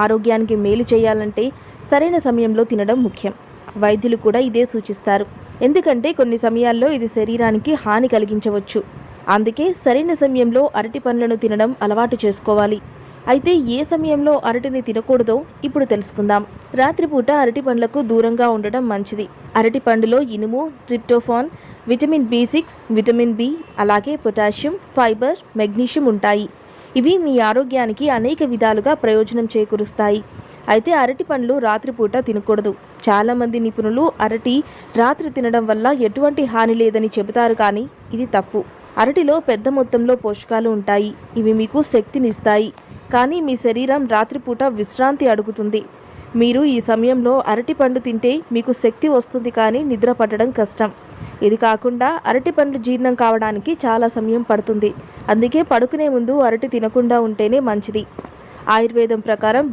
ఆరోగ్యానికి మేలు చేయాలంటే సరైన సమయంలో తినడం ముఖ్యం. వైద్యులు కూడా ఇదే సూచిస్తారు. ఎందుకంటే కొన్ని సమయాల్లో ఇది శరీరానికి హాని కలిగించవచ్చు. అందుకే సరైన సమయంలో అరటి పండ్లను తినడం అలవాటు చేసుకోవాలి. అయితే ఏ సమయంలో అరటిని తినకూడదో ఇప్పుడు తెలుసుకుందాం. రాత్రిపూట అరటి పండ్లకు దూరంగా ఉండడం మంచిది. అరటి పండులో ఇనుము, tryptophan, vitamin B6, vitamin B, అలాగే పొటాషియం, ఫైబర్, మెగ్నీషియం ఉంటాయి. ఇవి మీ ఆరోగ్యానికి అనేక విధాలుగా ప్రయోజనం చేకూరుస్తాయి. అయితే అరటి పండ్లు రాత్రిపూట తినకూడదు. చాలామంది నిపుణులు అరటి రాత్రి తినడం వల్ల ఎటువంటి హాని లేదని చెబుతారు, కానీ ఇది తప్పు. అరటిలో పెద్ద మొత్తంలో పోషకాలు ఉంటాయి. ఇవి మీకు శక్తినిస్తాయి. కానీ మీ శరీరం రాత్రిపూట విశ్రాంతి అడుగుతుంది. మీరు ఈ సమయంలో అరటి పండు తింటే మీకు శక్తి వస్తుంది, కానీ నిద్ర పట్టడం కష్టం. ఇది కాకుండా అరటి పండ్లు జీర్ణం కావడానికి చాలా సమయం పడుతుంది. అందుకే పడుకునే ముందు అరటి తినకుండా ఉంటేనే మంచిది. ఆయుర్వేదం ప్రకారం